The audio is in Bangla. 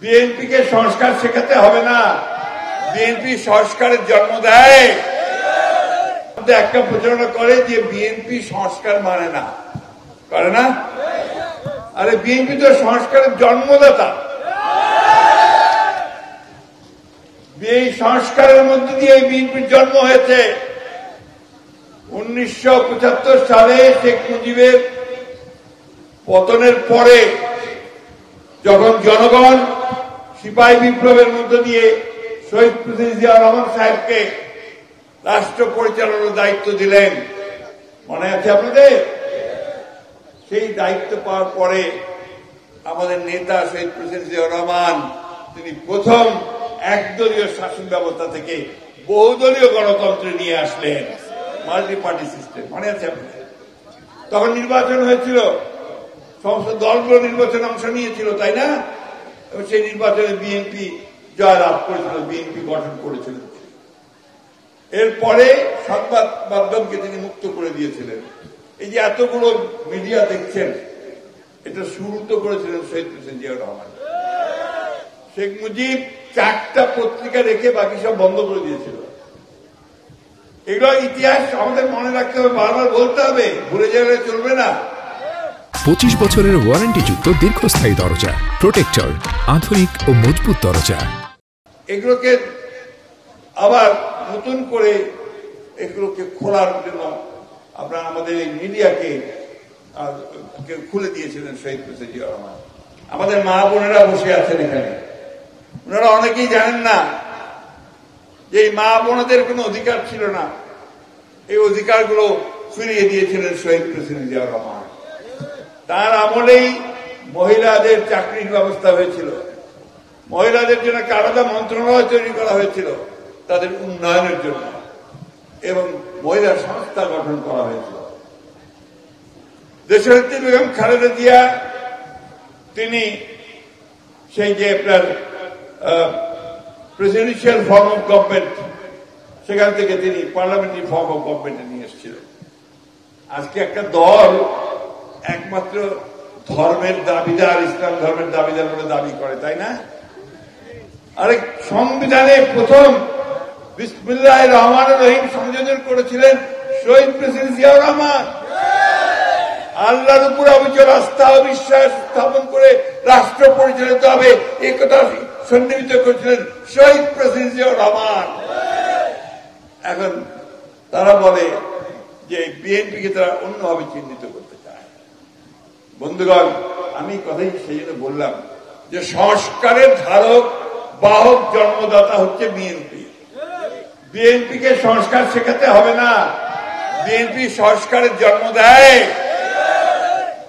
বিএনপিকে সংস্কার শেখাতে হবে না, বিএনপি সংস্কারের জন্ম দেয়। একটা প্রচারণা করে যে বিএনপি সংস্কার মানে না, করে না? আরে বিএনপি তো সংস্কারের জন্মদাতা। এই সংস্কারের মধ্যে দিয়ে বিএনপির জন্ম হয়েছে। 1975 সালে শেখ মুজিবের পতনের পরে যখন জনগণ সিপাহী বিপ্লবের মধ্য দিয়ে শহীদ প্রেসিডেন্ট জিয়া রহমান সাহেবকে রাষ্ট্র পরিচালনার দায়িত্ব দিলেন, মনে আছে আপনাদের? সেই দায়িত্ব পাওয়ার পরে আমাদের নেতা শহীদ প্রেসিডেন্ট জিয়া রহমান তিনি প্রথম একদলীয় শাসন ব্যবস্থা থেকে বহুদলীয় গণতন্ত্রে নিয়ে আসলেন, মাল্টি পার্টি সিস্টেম, মনে আছে আপনাদের? তখন নির্বাচন হয়েছিল, সমস্ত দলগুলো নির্বাচনে অংশ নিয়েছিল, তাই না? এবং সেই নির্বাচনে বিএনপি জয় লাভ করেছিল, বিএনপি গঠন করেছিল। এরপরে সংবাদ মাধ্যমকে তিনি মুক্ত করে দিয়েছিলেন। এই যে এতগুলো মিডিয়া দেখছেন, এটা শুরু তো করেছিলেন শহীদ প্রেসিডেন্ট জিয়া রহমান। শেখ মুজিব 4টা পত্রিকা রেখে বাকি সব বন্ধ করে দিয়েছিল। এগুলো ইতিহাস আমাদের মনে রাখতে হবে, বারবার বলতে হবে, ভুলে গেলে চলবে না। 25 বছরের ওয়ারেন্টিযুক্ত দীর্ঘস্থায়ী দরজা প্রোটেক্টর, আধুনিক ও মজবুত দরজা। এগুলোকে আবার নতুন করে এগুলোকে খোলার জন্য আপনারা আমাদের এই মিডিয়াকে খুলে দিয়েছিলেন শহীদ প্রেসিডেন্ট জিয়া রহমান। আমাদের মা বোনেরা বসে আছেন এখানে, ওনারা অনেকেই জানেন না যে এই মা বোনদের কোনো অধিকার ছিল না, এই অধিকারগুলো ফিরিয়ে দিয়েছিলেন শহীদ প্রেসিডেন্ট জিয়া রহমান। তার আমলেই মহিলাদের চাকরির ব্যবস্থা হয়েছিল, মহিলাদের জন্য আলাদা মন্ত্রণালয় তৈরি করা হয়েছিল তাদের উন্নয়নের জন্য, এবং মহিলা সংস্থা গঠন করা হয়েছিল। দেশনেত্রী বেগম খালেদা জিয়া তিনি সেই যে আপনার প্রেসিডেন্সিয়াল ফর্ম অফ গভর্নমেন্ট, সেখান থেকে তিনি পার্লামেন্টারি ফর্ম অফ গভর্নমেন্টে নিয়ে এসেছিলেন। আজকে একটা দল একমাত্র ধর্মের দাবিদার, ইসলাম ধর্মের দাবিদার বলে দাবি করে, তাই না? আরে সংবিধানে প্রথম বিসমিল্লাহির রহমানির রহিম সংযোজন করেছিলেন শহীদ প্রেসিডেন্ট জিয়া রহমান। আল্লাহর উপর অবিচল আস্থা ও বিশ্বাস স্থাপন করে রাষ্ট্র পরিচালিত হবে, এই কথা সন্নিহিত করেছিলেন শহীদ প্রেসিডেন্ট জিয়া রহমান। এখন তারা বলে যে বিএনপিকে তারা অন্যভাবে চিহ্নিত করতে চায়। বন্ধুগণ, আমি কথাই সেই জন্য বললাম যে সংস্কারের ধারক বাহক জন্মদাতা হচ্ছে বিএনপি। বিএনপিকে সংস্কার শেখাতে হবে না, বিএনপি সংস্কারের জন্ম দেয়।